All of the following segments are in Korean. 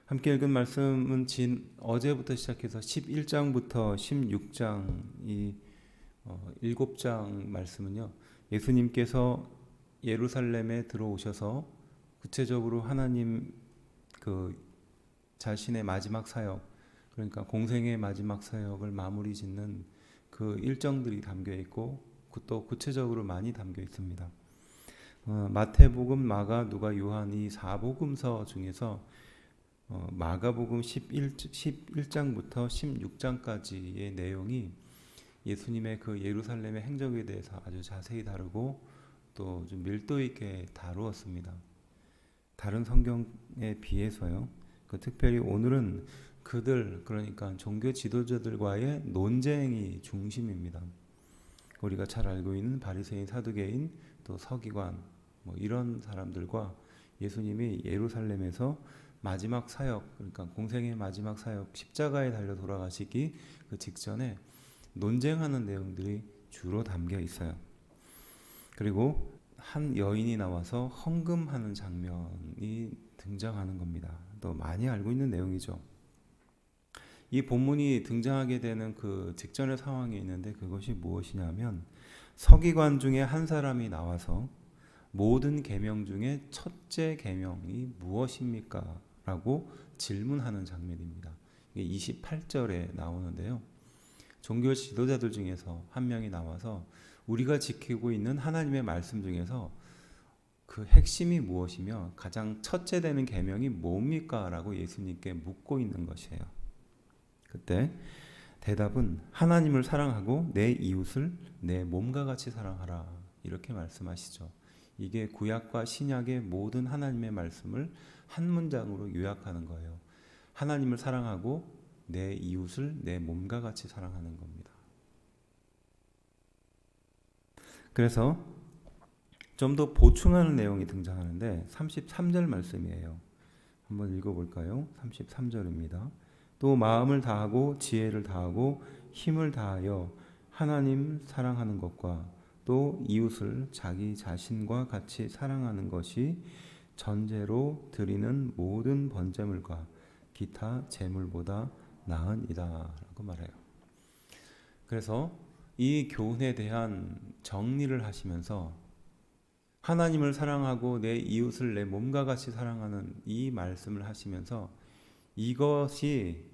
함께 읽은 말씀은 어제부터 시작해서 11장부터 16장 이 7장 말씀은요. 예수님께서 예루살렘에 들어오셔서 구체적으로 하나님 그 자신의 마지막 사역, 그러니까 공생의 마지막 사역을 마무리 짓는 그 일정들이 담겨 있고 또 구체적으로 많이 담겨 있습니다. 마태복음, 마가, 누가, 요한 이 4복음서 중에서 마가복음 11장부터 16장까지의 내용이 예수님의 그 예루살렘의 행적에 대해서 아주 자세히 다루고 또 좀 밀도 있게 다루었습니다. 다른 성경에 비해서요. 특별히 오늘은 그러니까 종교 지도자들과의 논쟁이 중심입니다. 우리가 잘 알고 있는 바리새인, 사두개인, 또 서기관 이런 사람들과 예수님이 예루살렘에서 마지막 사역, 그러니까 공생의 마지막 사역, 십자가에 달려 돌아가시기 그 직전에 논쟁하는 내용들이 주로 담겨 있어요. 그리고 한 여인이 나와서 헌금하는 장면이 등장하는 겁니다. 또 많이 알고 있는 내용이죠. 이 본문이 등장하게 되는 그 직전의 상황이 있는데 그것이 무엇이냐면 서기관 중에 한 사람이 나와서 모든 계명 중에 첫째 계명이 무엇입니까? 라고 질문하는 장면입니다. 이게 28절에 나오는데요. 종교 지도자들 중에서 한 명이 나와서 우리가 지키고 있는 하나님의 말씀 중에서 그 핵심이 무엇이며 가장 첫째 되는 계명이 뭡니까? 라고 예수님께 묻고 있는 것이에요. 그때 대답은 하나님을 사랑하고 내 이웃을 내 몸과 같이 사랑하라 이렇게 말씀하시죠. 이게 구약과 신약의 모든 하나님의 말씀을 한 문장으로 요약하는 거예요. 하나님을 사랑하고 내 이웃을 내 몸과 같이 사랑하는 겁니다. 그래서 좀 더 보충하는 내용이 등장하는데 33절 말씀이에요. 한번 읽어볼까요? 33절입니다. 또 마음을 다하고 지혜를 다하고 힘을 다하여 하나님 사랑하는 것과 또 이웃을 자기 자신과 같이 사랑하는 것이 전제로 드리는 모든 번제물과 기타 제물보다 나으니라 라고 말해요. 그래서 이 교훈에 대한 정리를 하시면서 하나님을 사랑하고 내 이웃을 내 몸과 같이 사랑하는 이 말씀을 하시면서 이것이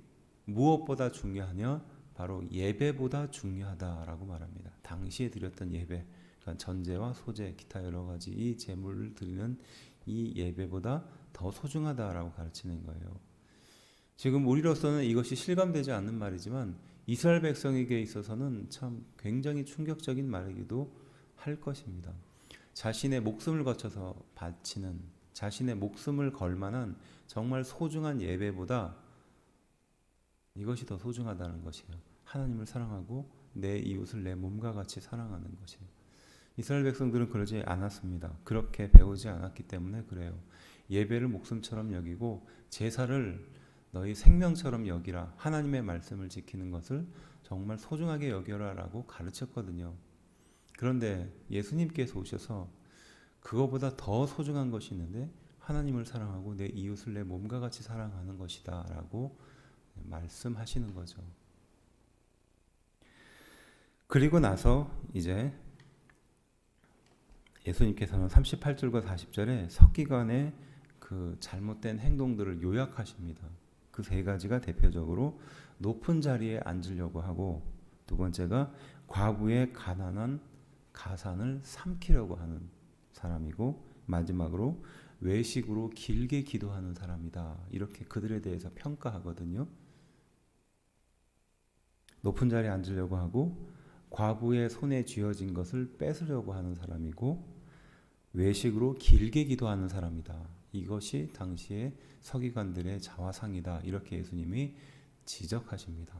무엇보다 중요하냐? 바로 예배보다 중요하다라고 말합니다. 당시에 드렸던 예배, 그러니까 전제와 소제, 기타 여러 가지 이 제물을 드리는 이 예배보다 더 소중하다라고 가르치는 거예요. 지금 우리로서는 이것이 실감되지 않는 말이지만 이스라엘 백성에게 있어서는 참 굉장히 충격적인 말이기도 할 것입니다. 자신의 목숨을 거쳐서 바치는, 자신의 목숨을 걸 만한 정말 소중한 예배보다 이것이 더 소중하다는 것이에요. 하나님을 사랑하고 내 이웃을 내 몸과 같이 사랑하는 것이에요. 이스라엘 백성들은 그러지 않았습니다. 그렇게 배우지 않았기 때문에 그래요. 예배를 목숨처럼 여기고 제사를 너희 생명처럼 여기라. 하나님의 말씀을 지키는 것을 정말 소중하게 여겨라 라고 가르쳤거든요. 그런데 예수님께서 오셔서 그거보다 더 소중한 것이 있는데 하나님을 사랑하고 내 이웃을 내 몸과 같이 사랑하는 것이다 라고 말씀하시는 거죠. 그리고 나서 이제 예수님께서는 38절과 40절에 서기관의 그 잘못된 행동들을 요약하십니다. 그 세 가지가 대표적으로 높은 자리에 앉으려고 하고, 두 번째가 과부의 가난한 가산을 삼키려고 하는 사람이고, 마지막으로 외식으로 길게 기도하는 사람이다. 이렇게 그들에 대해서 평가하거든요. 높은 자리에 앉으려고 하고 과부의 손에 쥐어진 것을 뺏으려고 하는 사람이고 외식으로 길게 기도하는 사람이다. 이것이 당시의 서기관들의 자화상이다. 이렇게 예수님이 지적하십니다.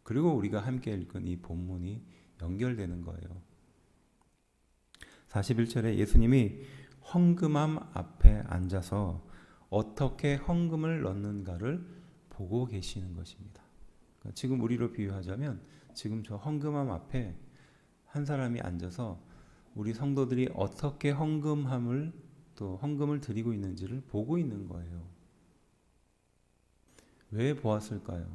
그리고 우리가 함께 읽은 이 본문이 연결되는 거예요. 41절에 예수님이 헌금함 앞에 앉아서 어떻게 헌금을 넣는가를 보고 계시는 것입니다. 그러니까 지금 우리로 비유하자면 지금 저 헌금함 앞에 한 사람이 앉아서 우리 성도들이 어떻게 헌금함을 또 헌금을 드리고 있는지를 보고 있는 거예요. 왜 보았을까요?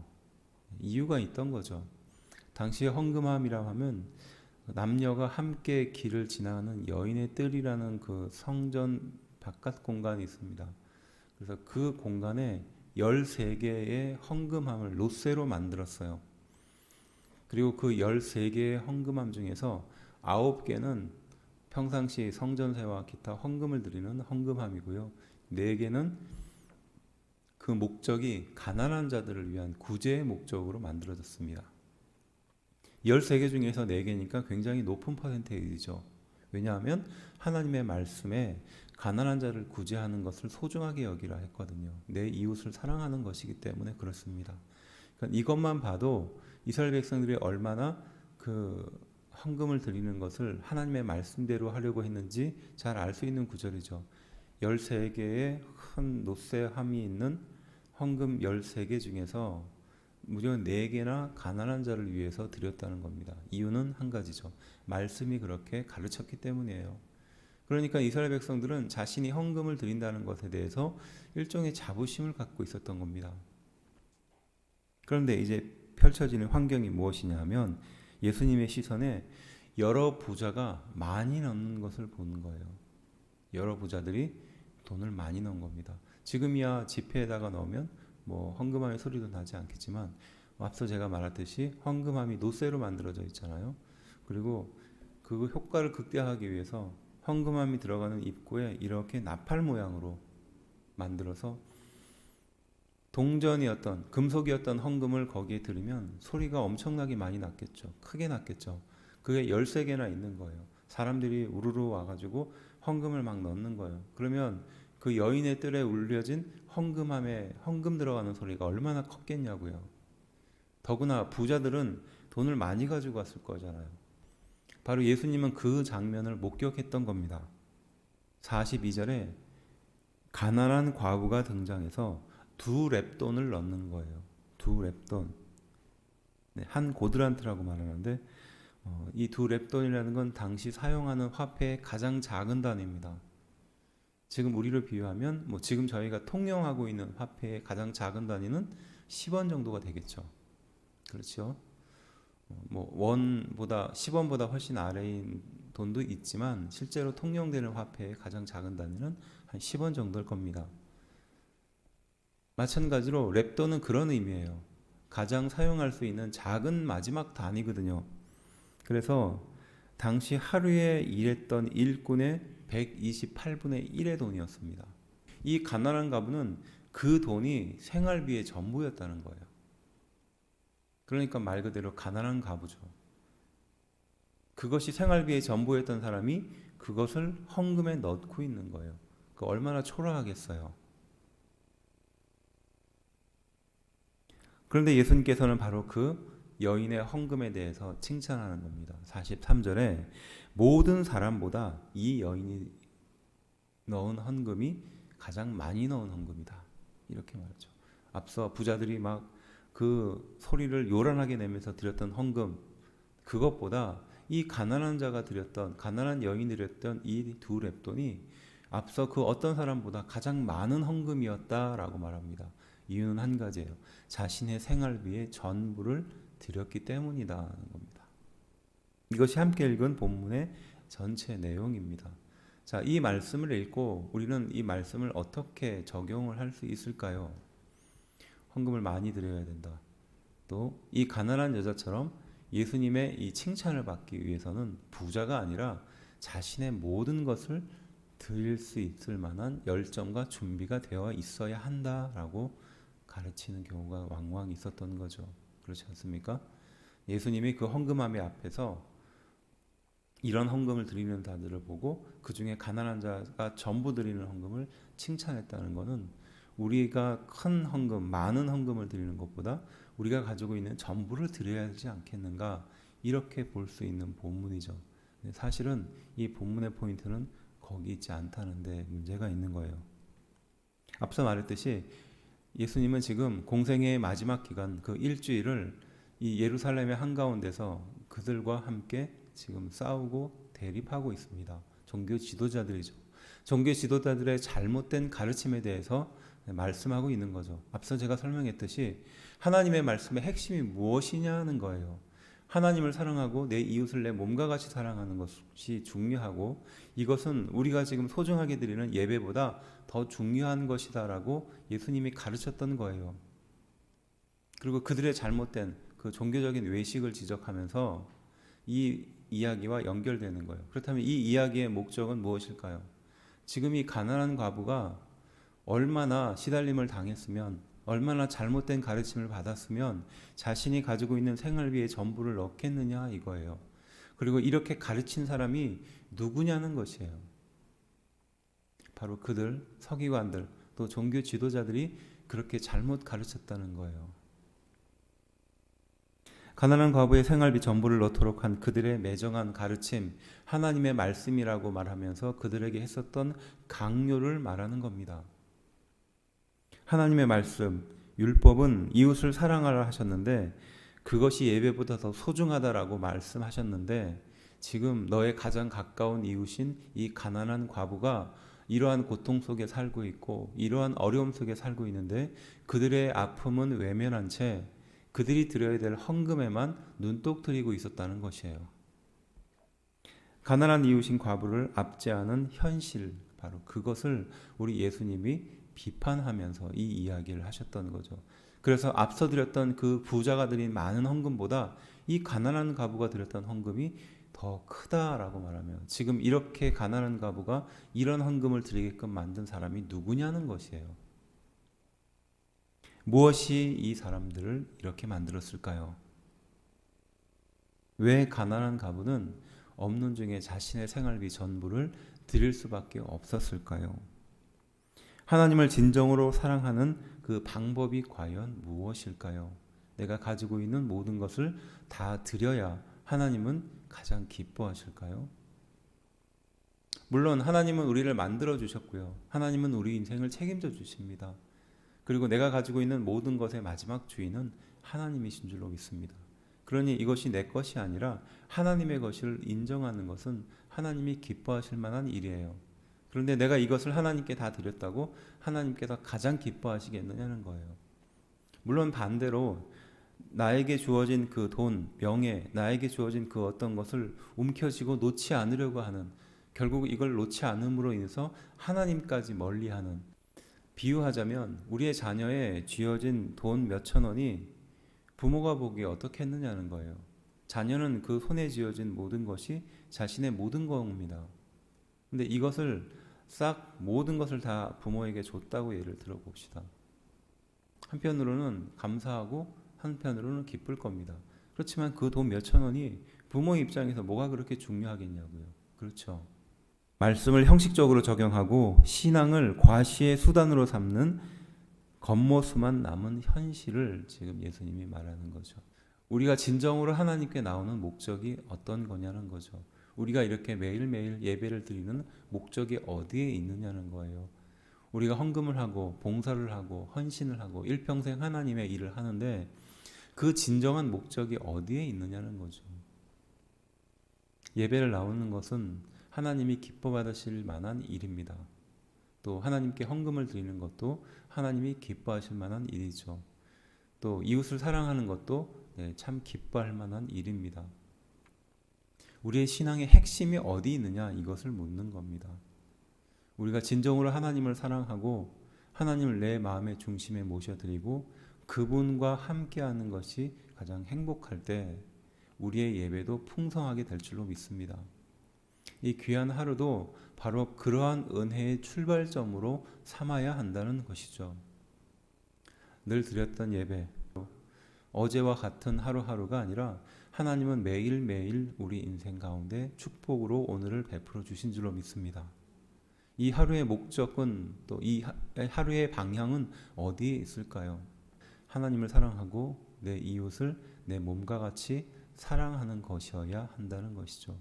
이유가 있던 거죠. 당시에 헌금함이라 하면 남녀가 함께 길을 지나는 여인의 뜰이라는 그 성전 바깥 공간이 있습니다. 그래서 그 공간에 13개의 헌금함을 롯세로 만들었어요. 그리고 그 13개의 헌금함 중에서 9개는 평상시 성전세와 기타 헌금을 드리는 헌금함이고요. 4개는 그 목적이 가난한 자들을 위한 구제의 목적으로 만들어졌습니다. 13개 중에서 4개니까 굉장히 높은 퍼센테이지죠. 왜냐하면 하나님의 말씀에 가난한 자를 구제하는 것을 소중하게 여기라 했거든요. 내 이웃을 사랑하는 것이기 때문에 그렇습니다. 그러니까 이것만 봐도 이스라엘 백성들이 얼마나 그 헌금을 드리는 것을 하나님의 말씀대로 하려고 했는지 잘 알 수 있는 구절이죠. 13개의 큰 놋쇠함이 있는 헌금 13개 중에서 무려 4개나 가난한 자를 위해서 드렸다는 겁니다. 이유는 한 가지죠. 말씀이 그렇게 가르쳤기 때문이에요. 그러니까 이스라엘 백성들은 자신이 헌금을 드린다는 것에 대해서 일종의 자부심을 갖고 있었던 겁니다. 그런데 이제 펼쳐지는 환경이 무엇이냐면 예수님의 시선에 여러 부자가 많이 넣는 것을 보는 거예요. 여러 부자들이 돈을 많이 넣은 겁니다. 지금이야 지폐에다가 넣으면 뭐 헌금함의 소리도 나지 않겠지만 앞서 제가 말했듯이 헌금함이 놋쇠로 만들어져 있잖아요. 그리고 그 효과를 극대화하기 위해서 헌금함이 들어가는 입구에 이렇게 나팔 모양으로 만들어서 동전이었던 금속이었던 헌금을 거기에 들으면 소리가 엄청나게 많이 났겠죠. 크게 났겠죠. 그게 13개나 있는 거예요. 사람들이 우르르 와가지고 헌금을 막 넣는 거예요. 그러면 그 여인의 뜰에 울려진 헌금함에 헌금 들어가는 소리가 얼마나 컸겠냐고요. 더구나 부자들은 돈을 많이 가지고 왔을 거잖아요. 바로 예수님은 그 장면을 목격했던 겁니다. 42절에 가난한 과부가 등장해서 2렙돈을 넣는 거예요. 2렙돈. 네, 한 고드란트라고 말하는데 이 2렙돈이라는 건 당시 사용하는 화폐의 가장 작은 단위입니다. 지금 우리를 비유하면 뭐 지금 저희가 통용하고 있는 화폐의 가장 작은 단위는 10원 정도가 되겠죠. 그렇죠? 뭐 원보다 10원보다 훨씬 아래인 돈도 있지만 실제로 통용되는 화폐의 가장 작은 단위는 한 10원 정도일 겁니다. 마찬가지로 랩돈은 그런 의미예요. 가장 사용할 수 있는 작은 마지막 단위거든요. 그래서 당시 하루에 일했던 일꾼의 128분의 1의 돈이었습니다. 이 가난한 가부는 그 돈이 생활비의 전부였다는 거예요. 그러니까 말 그대로 가난한 가부죠. 그것이 생활비의 전부였던 사람이 그것을 헌금에 넣고 있는 거예요. 그 얼마나 초라하겠어요. 그런데 예수님께서는 바로 그 여인의 헌금에 대해서 칭찬하는 겁니다. 43절에 모든 사람보다 이 여인이 넣은 헌금이 가장 많이 넣은 헌금이다. 이렇게 말하죠. 앞서 부자들이 막 그 소리를 요란하게 내면서 드렸던 헌금, 그것보다 이 가난한 자가 드렸던, 가난한 여인이 드렸던 이 2렙돈이 앞서 그 어떤 사람보다 가장 많은 헌금이었다라고 말합니다. 이유는 한 가지예요. 자신의 생활비의 전부를 드렸기 때문이라는 겁니다. 이것이 함께 읽은 본문의 전체 내용입니다. 자, 이 말씀을 읽고 우리는 이 말씀을 어떻게 적용을 할 수 있을까요? 헌금을 많이 드려야 된다. 또 이 가난한 여자처럼 예수님의 이 칭찬을 받기 위해서는 부자가 아니라 자신의 모든 것을 드릴 수 있을 만한 열정과 준비가 되어 있어야 한다라고 가르치는 경우가 왕왕 있었던 거죠. 그렇지 않습니까? 예수님이 그 헌금함의 앞에서 이런 헌금을 드리는 자들을 보고 그 중에 가난한 자가 전부 드리는 헌금을 칭찬했다는 것은 우리가 큰 헌금, 많은 헌금을 드리는 것보다 우리가 가지고 있는 전부를 드려야 하지 않겠는가, 이렇게 볼 수 있는 본문이죠. 사실은 이 본문의 포인트는 거기 있지 않다는 데 문제가 있는 거예요. 앞서 말했듯이 예수님은 지금 공생의 마지막 기간 그 일주일을 이 예루살렘의 한가운데서 그들과 함께 지금 싸우고 대립하고 있습니다. 종교 지도자들이죠. 종교 지도자들의 잘못된 가르침에 대해서 말씀하고 있는 거죠. 앞서 제가 설명했듯이 하나님의 말씀의 핵심이 무엇이냐는 거예요. 하나님을 사랑하고 내 이웃을 내 몸과 같이 사랑하는 것이 중요하고, 이것은 우리가 지금 소중하게 드리는 예배보다 더 중요한 것이다라고 예수님이 가르쳤던 거예요. 그리고 그들의 잘못된 그 종교적인 외식을 지적하면서 이 이야기와 연결되는 거예요. 그렇다면 이 이야기의 목적은 무엇일까요? 지금 이 가난한 과부가 얼마나 시달림을 당했으면, 얼마나 잘못된 가르침을 받았으면 자신이 가지고 있는 생활비의 전부를 넣겠느냐 이거예요. 그리고 이렇게 가르친 사람이 누구냐는 것이에요. 바로 그들, 서기관들, 또 종교 지도자들이 그렇게 잘못 가르쳤다는 거예요. 가난한 과부의 생활비 전부를 넣도록 한 그들의 매정한 가르침, 하나님의 말씀이라고 말하면서 그들에게 했었던 강요를 말하는 겁니다. 하나님의 말씀, 율법은 이웃을 사랑하라 하셨는데 그것이 예배보다 더 소중하다라고 말씀하셨는데, 지금 너의 가장 가까운 이웃인 이 가난한 과부가 이러한 고통 속에 살고 있고 이러한 어려움 속에 살고 있는데 그들의 아픔은 외면한 채 그들이 드려야 될 헌금에만 눈독 들이고 있었다는 것이에요. 가난한 이웃인 과부를 압제하는 현실, 바로 그것을 우리 예수님이 비판하면서 이 이야기를 하셨던 거죠. 그래서 앞서 드렸던 그 부자가 드린 많은 헌금보다 이 가난한 과부가 드렸던 헌금이 더 크다라고 말하며, 지금 이렇게 가난한 과부가 이런 헌금을 드리게끔 만든 사람이 누구냐는 것이에요. 무엇이 이 사람들을 이렇게 만들었을까요? 왜 가난한 과부는 없는 중에 자신의 생활비 전부를 드릴 수밖에 없었을까요? 하나님을 진정으로 사랑하는 그 방법이 과연 무엇일까요? 내가 가지고 있는 모든 것을 다 드려야 하나님은 가장 기뻐하실까요? 물론 하나님은 우리를 만들어 주셨고요. 하나님은 우리 인생을 책임져 주십니다. 그리고 내가 가지고 있는 모든 것의 마지막 주인은 하나님이신 줄로 믿습니다. 그러니 이것이 내 것이 아니라 하나님의 것을 인정하는 것은 하나님이 기뻐하실 만한 일이에요. 그런데 내가 이것을 하나님께 다 드렸다고 하나님께서 가장 기뻐하시겠느냐는 거예요. 물론 반대로 나에게 주어진 그 돈, 명예, 나에게 주어진 그 어떤 것을 움켜쥐고 놓지 않으려고 하는, 결국 이걸 놓지 않음으로 인해서 하나님까지 멀리하는, 비유하자면 우리의 자녀에 쥐어진 돈 몇천 원이 부모가 보기에 어떻게 했느냐는 거예요. 자녀는 그 손에 쥐어진 모든 것이 자신의 모든 겁니다. 근데 이것을 싹 모든 것을 다 부모에게 줬다고 예를 들어 봅시다. 한편으로는 감사하고 한편으로는 기쁠 겁니다. 그렇지만 그 돈 몇천 원이 부모 입장에서 뭐가 그렇게 중요하겠냐고요. 그렇죠. 말씀을 형식적으로 적용하고 신앙을 과시의 수단으로 삼는 겉모습만 남은 현실을 지금 예수님이 말하는 거죠. 우리가 진정으로 하나님께 나오는 목적이 어떤 거냐는 거죠. 우리가 이렇게 매일매일 예배를 드리는 목적이 어디에 있느냐는 거예요. 우리가 헌금을 하고 봉사를 하고 헌신을 하고 일평생 하나님의 일을 하는데 그 진정한 목적이 어디에 있느냐는 거죠. 예배를 나오는 것은 하나님이 기뻐 받으실 만한 일입니다. 또 하나님께 헌금을 드리는 것도 하나님이 기뻐하실 만한 일이죠. 또 이웃을 사랑하는 것도 참 기뻐할 만한 일입니다. 우리의 신앙의 핵심이 어디 있느냐, 이것을 묻는 겁니다. 우리가 진정으로 하나님을 사랑하고 하나님을 내 마음의 중심에 모셔드리고 그분과 함께하는 것이 가장 행복할 때 우리의 예배도 풍성하게 될 줄로 믿습니다. 이 귀한 하루도 바로 그러한 은혜의 출발점으로 삼아야 한다는 것이죠. 늘 드렸던 예배, 어제와 같은 하루하루가 아니라 하나님은 매일매일 우리 인생 가운데 축복으로 오늘을 베풀어 주신 줄로 믿습니다. 이 하루의 목적은, 또 이 하루의 방향은 어디에 있을까요? 하나님을 사랑하고 내 이웃을 내 몸과 같이 사랑하는 것이어야 한다는 것이죠.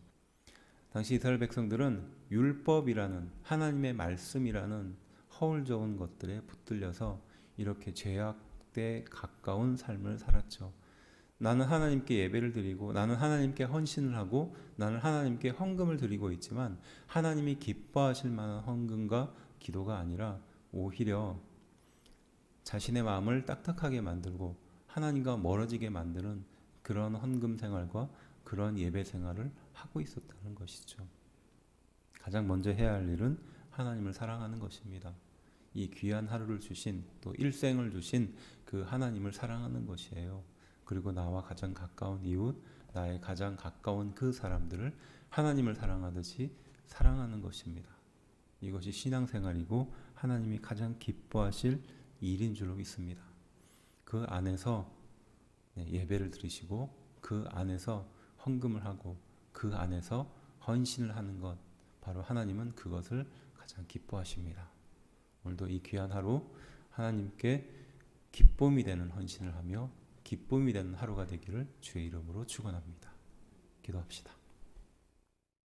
당시 이스라엘 백성들은 율법이라는, 하나님의 말씀이라는 허울 좋은 것들에 붙들려서 이렇게 죄악에 가까운 삶을 살았죠. 나는 하나님께 예배를 드리고 나는 하나님께 헌신을 하고 나는 하나님께 헌금을 드리고 있지만 하나님이 기뻐하실 만한 헌금과 기도가 아니라 오히려 자신의 마음을 딱딱하게 만들고 하나님과 멀어지게 만드는 그런 헌금 생활과 그런 예배 생활을 하고 있었다는 것이죠. 가장 먼저 해야 할 일은 하나님을 사랑하는 것입니다. 이 귀한 하루를 주신, 또 일생을 주신 그 하나님을 사랑하는 것이에요. 그리고 나와 가장 가까운 이웃, 나의 가장 가까운 그 사람들을 하나님을 사랑하듯이 사랑하는 것입니다. 이것이 신앙생활이고 하나님이 가장 기뻐하실 일인 줄로 믿습니다. 그 안에서 예배를 드리시고 그 안에서 헌금을 하고 그 안에서 헌신을 하는 것, 바로 하나님은 그것을 가장 기뻐하십니다. 오늘도 이 귀한 하루 하나님께 기쁨이 되는 헌신을 하며 기쁨이 되는 하루가 되기를 주의 이름으로 축원합니다. 기도합시다.